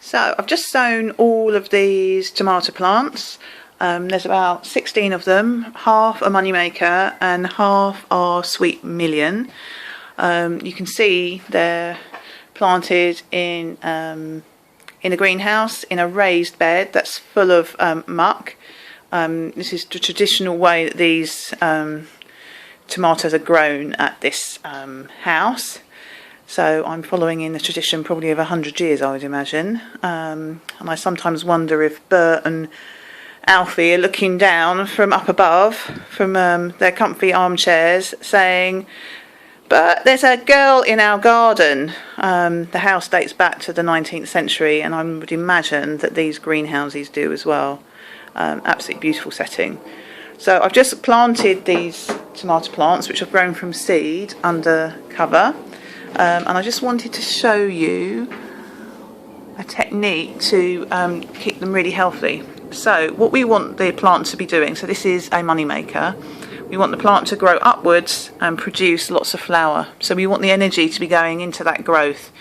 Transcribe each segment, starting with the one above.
So I've just sown all of these tomato plants. There's about 16 of them, half a moneymaker and half are sweet million. You can see they're planted in a greenhouse in a raised bed that's full of muck. This is the traditional way that these tomatoes are grown at this house. So I'm following in the tradition probably of 100 years, I would imagine. And I sometimes wonder if Bert and Alfie are looking down from up above, from their comfy armchairs, saying, "But there's a girl in our garden." The house dates back to the 19th century, and I would imagine that these greenhouses do as well. Absolutely beautiful setting. So I've just planted these tomato plants, which I've grown from seed under cover. And I just wanted to show you a technique to keep them really healthy. So what we want the plant to be doing, so this is a money maker, we want the plant to grow upwards and produce lots of flower. So we want the energy to be going into that growth.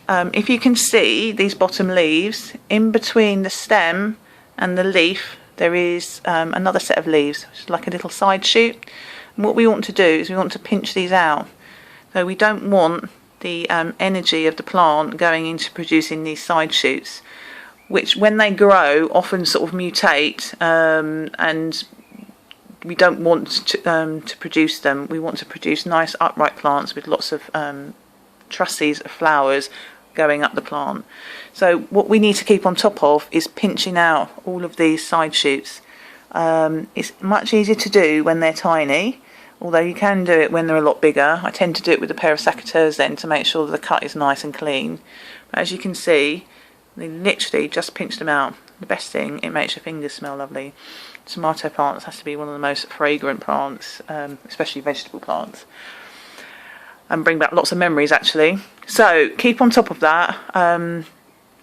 If you can see these bottom leaves, in between the stem and the leaf there is another set of leaves, which is like a little side shoot. And what we want to do is we want to pinch these out. So we don't want the energy of the plant going into producing these side shoots, which when they grow often sort of mutate, and we don't want to produce them. We want to produce nice upright plants with lots of trusses of flowers going up the plant. So what we need to keep on top of is pinching out all of these side shoots. It's much easier to do when they're tiny, although you can do it when they're a lot bigger. I tend to do it with a pair of secateurs then to make sure that the cut is nice and clean. But as you can see, they literally just pinched them out. The best thing, it makes your fingers smell lovely. Tomato plants has to be one of the most fragrant plants, especially vegetable plants, and bring back lots of memories actually. So keep on top of that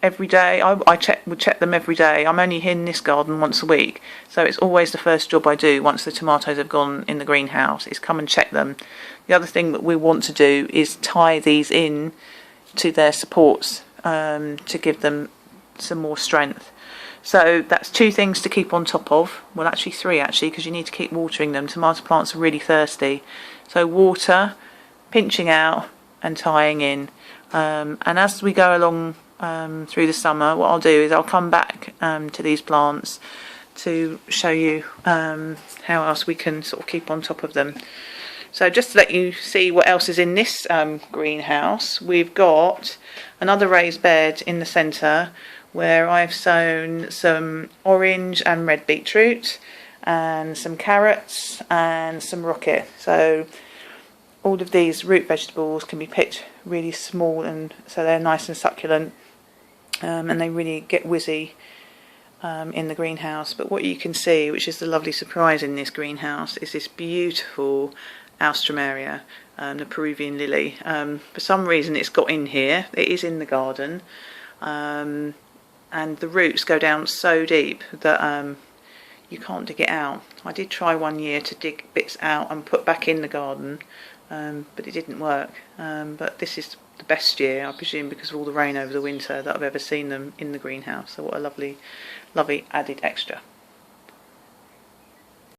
every day. I would check them every day. I'm only in this garden once a week, so it's always the first job I do once the tomatoes have gone in the greenhouse, is come and check them. The other thing that we want to do is tie these in to their supports to give them some more strength. So that's two things to keep on top of. Well, actually three actually, because you need to keep watering them. Tomato plants are really thirsty. So water, pinching out and tying in. And as we go along through the summer, what I'll do is I'll come back to these plants to show you how else we can sort of keep on top of them. So just to let you see what else is in this greenhouse, we've got another raised bed in the centre where I've sown some orange and red beetroot and some carrots and some rocket. So all of these root vegetables can be picked really small, and so they're nice and succulent, and they really get whizzy in the greenhouse. But what you can see, which is the lovely surprise in this greenhouse, is this beautiful Alstroemeria, the Peruvian lily. For some reason it's got in here. It is in the garden, and the roots go down so deep that you can't dig it out. I did try one year to dig bits out and put back in the garden, but it didn't work. But this is the best year, I presume, because of all the rain over the winter, that I've ever seen them in the greenhouse. So what a lovely, lovely added extra.